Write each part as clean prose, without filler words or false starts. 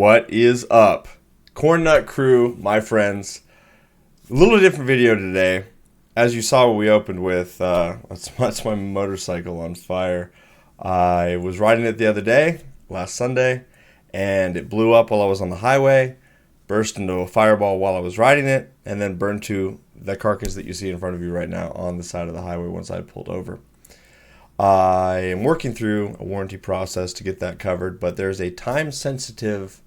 What is up? Corn Nut Crew, my friends. A little different video today. As you saw what we opened with, that's my motorcycle on fire. I was riding it the other day, last Sunday, and it blew up while I was on the highway, burst into a fireball while I was riding it, and then burned to the carcass that you see in front of you right now on the side of the highway once I pulled over. I am working through a warranty process to get that covered, but there's a time-sensitive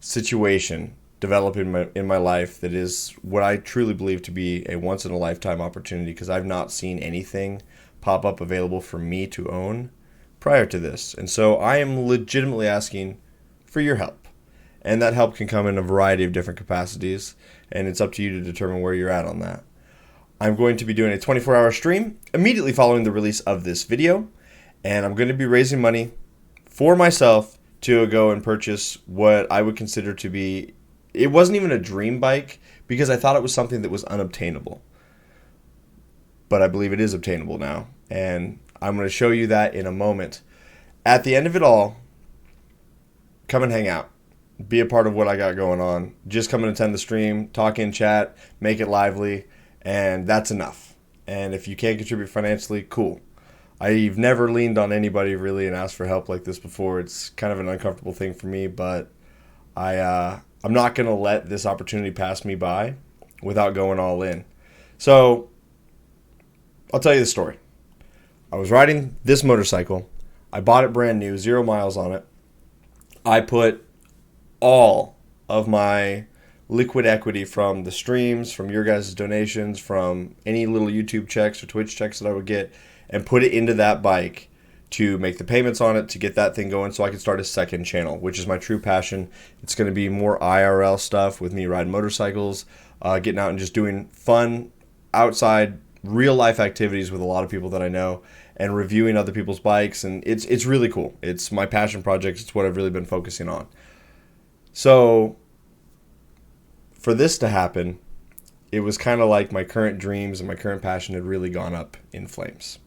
situation developing in my life that is what I truly believe to be a once-in-a-lifetime opportunity, because I've not seen anything pop up available for me to own prior to this. And so I am legitimately asking for your help. And that help can come in a variety of different capacities, and it's up to you to determine where you're at on that. I'm going to be doing a 24-hour stream immediately following the release of this video, and I'm going to be raising money for myself to go and purchase what I would consider to be, it wasn't even a dream bike because I thought it was something that was unobtainable. But I believe it is obtainable now, and I'm going to show you that in a moment. At the end of it all, come and hang out. Be a part of what I got going on. Just come and attend the stream, talk in chat, make it lively. And that's enough. And if you can't contribute financially, cool. I've never leaned on anybody really and asked for help like this before. It's kind of an uncomfortable thing for me, but I'm not going to let this opportunity pass me by without going all in. So I'll tell you the story. I was riding this motorcycle. I bought it brand new, 0 miles on it. I put all of my liquid equity from the streams, from your guys' donations, from any little YouTube checks or Twitch checks that I would get, and put it into that bike to make the payments on it, to get that thing going so I could start a second channel, which is my true passion. It's going to be more IRL stuff with me riding motorcycles, getting out and just doing fun, outside, real-life activities with a lot of people that I know, and reviewing other people's bikes, and it's really cool. It's my passion project. It's what I've really been focusing on. So for this to happen, it was kind of like my current dreams and my current passion had really gone up in flames.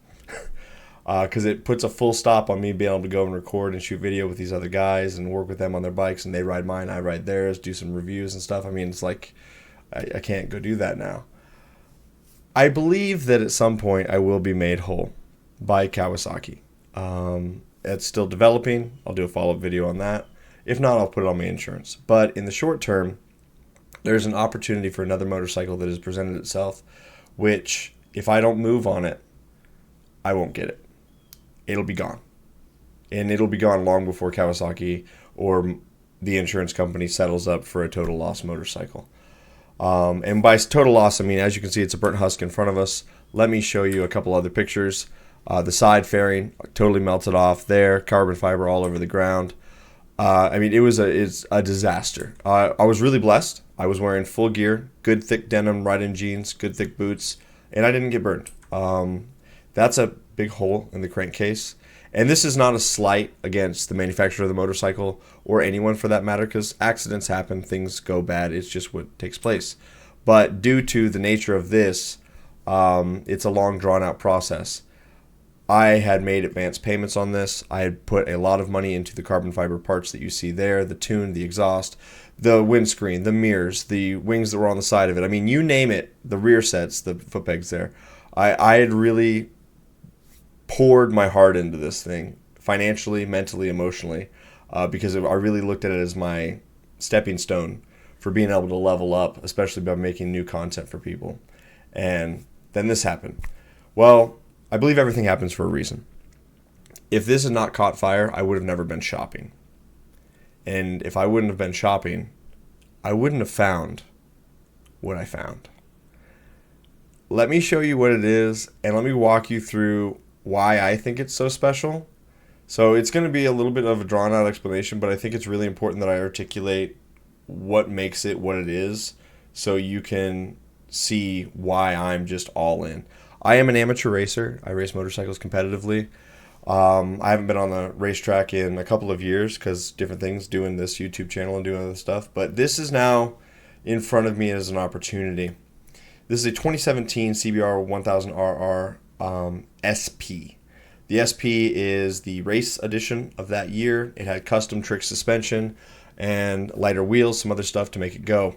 Because it puts a full stop on me being able to go and record and shoot video with these other guys and work with them on their bikes, and they ride mine, I ride theirs, do some reviews and stuff. I mean, it's like I can't go do that now. I believe that at some point I will be made whole by Kawasaki. It's still developing. I'll do a follow-up video on that. If not, I'll put it on my insurance. But in the short term, there's an opportunity for another motorcycle that has presented itself, which if I don't move on it, I won't get it. It'll be gone. And it'll be gone long before Kawasaki or the insurance company settles up for a total loss motorcycle. And by total loss, I mean, as you can see, it's a burnt husk in front of us. Let me show you a couple other pictures. The side fairing totally melted off there, carbon fiber all over the ground. I mean, it's a disaster. I was really blessed. I was wearing full gear, good thick denim riding jeans, good thick boots, and I didn't get burned. That's a big hole in the crankcase. And this is not a slight against the manufacturer of the motorcycle or anyone for that matter, because accidents happen, things go bad. It's just what takes place. But due to the nature of this, it's a long, drawn-out process. I had made advance payments on this. I had put a lot of money into the carbon fiber parts that you see there, the tune, the exhaust, the windscreen, the mirrors, the wings that were on the side of it. I mean, you name it, the rear sets, the foot pegs there. I had really poured my heart into this thing, financially, mentally, emotionally, because I really looked at it as my stepping stone for being able to level up, especially by making new content for people. And then this happened. Well, I believe everything happens for a reason. If this had not caught fire, I would have never been shopping. And if I wouldn't have been shopping, I wouldn't have found what I found. Let me show you what it is, and let me walk you through why I think it's so special. So it's going to be a little bit of a drawn-out explanation, but I think it's really important that I articulate what makes it what it is so you can see why I'm just all in. I am an amateur racer. I race motorcycles competitively. I haven't been on the racetrack in a couple of years because different things, doing this YouTube channel and doing other stuff. But this is now in front of me as an opportunity. This is a 2017 CBR 1000RR SP. The SP is the race edition of that year. It had custom trick suspension. and lighter wheels, some other stuff to make it go.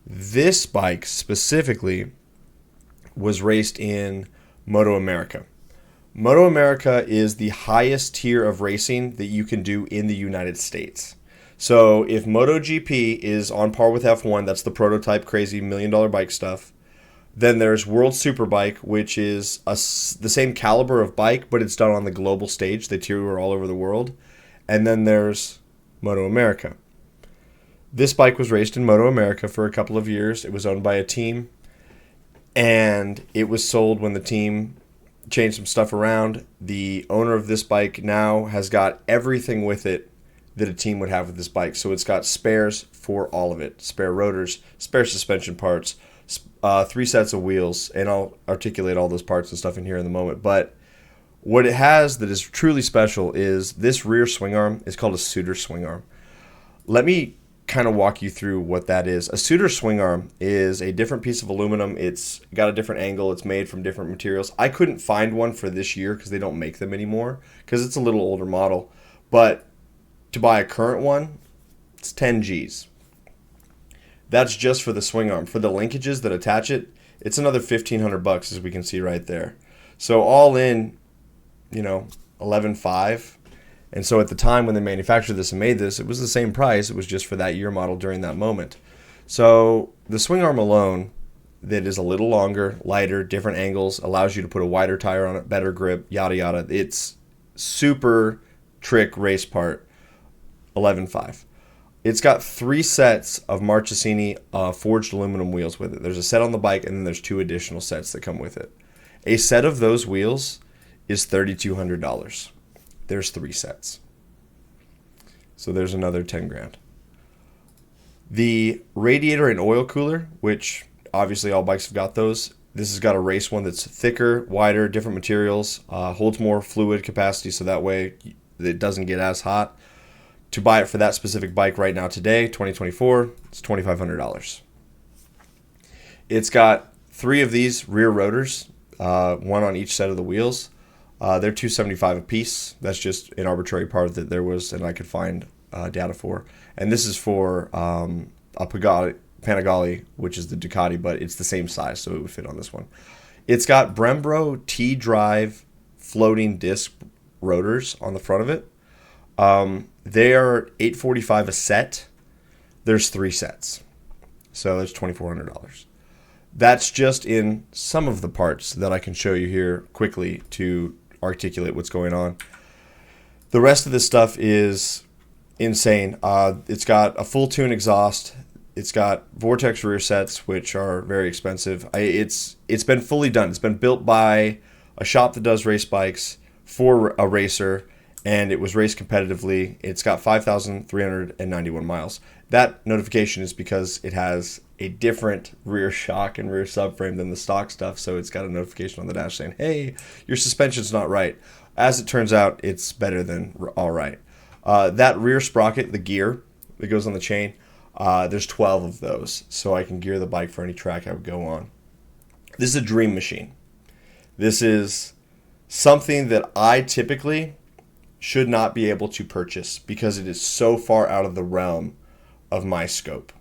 This bike specifically was raced in Moto America. Moto America is the highest tier of racing that you can do in the United States. So if MotoGP is on par with F1, that's the prototype crazy $1 million bike stuff. Then there's World Superbike, which is the same caliber of bike, but it's done on the global stage. They tour all over the world. And then there's Moto America. This bike was raced in Moto America for a couple of years. It was owned by a team, and it was sold when the team changed some stuff around. The owner of this bike now has got everything with it that a team would have with this bike. So it's got spares for all of it. Spare rotors, spare suspension parts, 3 sets of wheels, and I'll articulate all those parts and stuff in here in a moment. But what it has that is truly special is this rear swing arm is called a Suter swing arm. Let me kind of walk you through what that is. A Suter swing arm is a different piece of aluminum. It's got a different angle. It's made from different materials. I couldn't find one for this year because they don't make them anymore because it's a little older model. But to buy a current one, it's 10 G's. That's just for the swing arm. For the linkages that attach it, it's another $1,500 as we can see right there. So all in, 11.5. And so at the time when they manufactured this and made this, it was the same price. It was just for that year model during that moment. So the swing arm alone, that is a little longer, lighter, different angles, allows you to put a wider tire on it, better grip, yada yada. It's super trick race part, 11.5. It's got 3 sets of Marchesini forged aluminum wheels with it. There's a set on the bike, and then there's 2 additional sets that come with it. A set of those wheels is $3,200. There's 3 sets. So there's another 10 grand. The radiator and oil cooler, which obviously all bikes have got those. This has got a race one that's thicker, wider, different materials, holds more fluid capacity so that way it doesn't get as hot. To buy it for that specific bike right now today, 2024, it's $2,500. It's got 3 of these rear rotors, one on each set of the wheels. They're $275 a piece. That's just an arbitrary part that there was, and I could find data for. And this is for a Panigale, which is the Ducati, but it's the same size, so it would fit on this one. It's got Brembo T-Drive floating disc rotors on the front of it. They are $845 a set. There's 3 sets, so it's $2,400. That's just in some of the parts that I can show you here quickly to articulate what's going on. The rest of this stuff is insane. It's got a full tune exhaust. It's got Vortex rear sets, which are very expensive. It's been fully done. It's been built by a shop that does race bikes for a racer, and it was raced competitively. It's got 5,391 miles. That notification is because it has a different rear shock and rear subframe than the stock stuff, so it's got a notification on the dash saying, hey, your suspension's not right. As it turns out, it's better than all right. That rear sprocket, the gear that goes on the chain, there's 12 of those, so I can gear the bike for any track I would go on. This is a dream machine. This is something that I typically should not be able to purchase because it is so far out of the realm of my scope.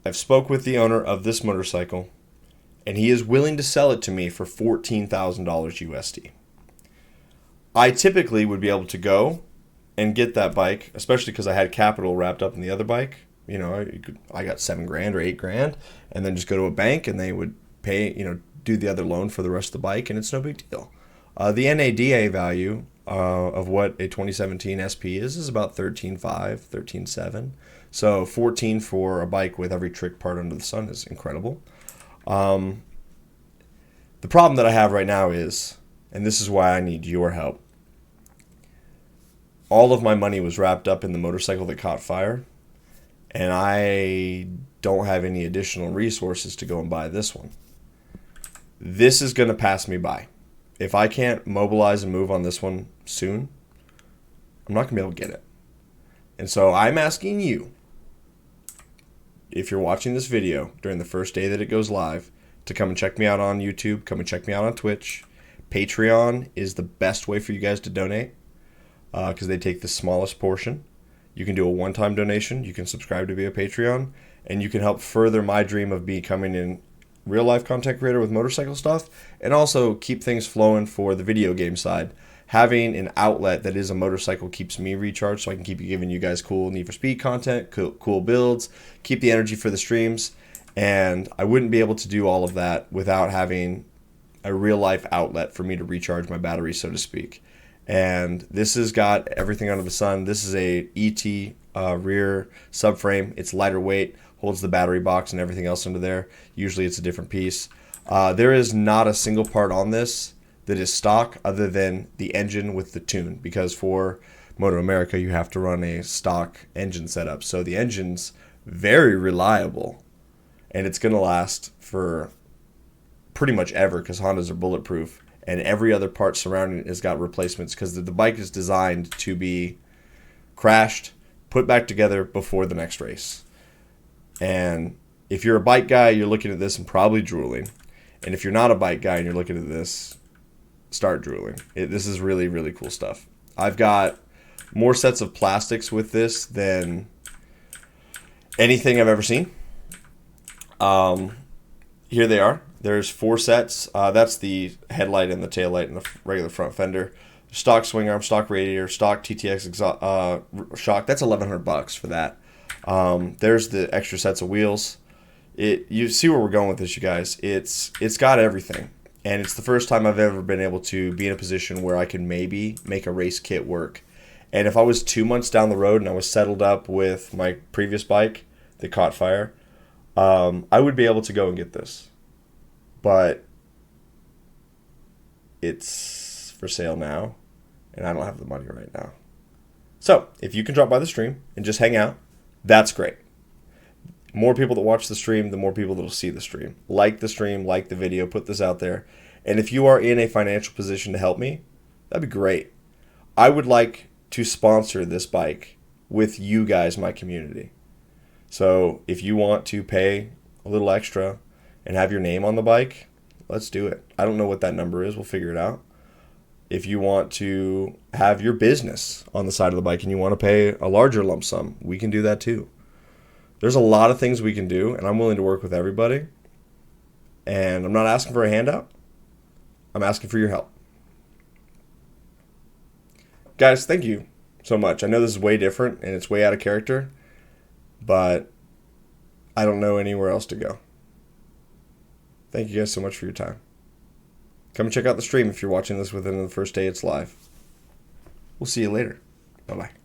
I've spoke with the owner of this motorcycle, and he is willing to sell it to me for $14,000 USD. I typically would be able to go and get that bike, especially because I had capital wrapped up in the other bike. I got $7 grand or $8 grand, and then just go to a bank and they would pay, do the other loan for the rest of the bike, and it's no big deal. The NADA value of what a 2017 SP is about 13.5, 13.7. So 14 for a bike with every trick part under the sun is incredible. The problem that I have right now is, and this is why I need your help, all of my money was wrapped up in the motorcycle that caught fire, and I don't have any additional resources to go and buy this one. This is going to pass me by. If I can't mobilize and move on this one soon, I'm not going to be able to get it. And so I'm asking you, if you're watching this video during the first day that it goes live, to come and check me out on YouTube, come and check me out on Twitch. Patreon is the best way for you guys to donate because they take the smallest portion. You can do a one-time donation. You can subscribe to be a Patreon. And you can help further my dream of becoming a real-life content creator with motorcycle stuff. And also keep things flowing for the video game side. Having an outlet that is a motorcycle keeps me recharged, so I can keep giving you guys cool Need for Speed content, cool builds, keep the energy for the streams. And I wouldn't be able to do all of that without having a real-life outlet for me to recharge my battery, so to speak. And this has got everything under the sun. This is a ET rear subframe. It's lighter weight, holds the battery box and everything else under there. Usually it's a different piece. There is not a single part on this that is stock other than the engine with the tune, because for Moto America you have to run a stock engine setup. So the engine's very reliable, and it's going to last for pretty much ever because Hondas are bulletproof, and every other part surrounding it has got replacements because the bike is designed to be crashed, put back together before the next race. And if you're a bike guy, you're looking at this and probably drooling. And if you're not a bike guy and you're looking at this, start drooling. This is really, really cool stuff. I've got more sets of plastics with this than anything I've ever seen. Here they are. There's 4 sets. That's the headlight and the taillight and the regular front fender. Stock swing arm, stock radiator, stock TTX shock. That's $1,100 for that. There's the extra sets of wheels. You see where we're going with this, you guys. It's got everything. And it's the first time I've ever been able to be in a position where I can maybe make a race kit work. And if I was 2 months down the road and I was settled up with my previous bike that caught fire, I would be able to go and get this. But it's for sale now, and I don't have the money right now. So if you can drop by the stream and just hang out, that's great. More people that watch the stream, the more people that will see the stream. Like the stream, like the video, put this out there. And if you are in a financial position to help me, that'd be great. I would like to sponsor this bike with you guys, my community. So if you want to pay a little extra and have your name on the bike, let's do it. I don't know what that number is. We'll figure it out. If you want to have your business on the side of the bike and you want to pay a larger lump sum, we can do that too. There's a lot of things we can do, and I'm willing to work with everybody. And I'm not asking for a handout. I'm asking for your help. Guys, thank you so much. I know this is way different, and it's way out of character, but I don't know anywhere else to go. Thank you guys so much for your time. Come and check out the stream if you're watching this within the first day it's live. We'll see you later. Bye-bye.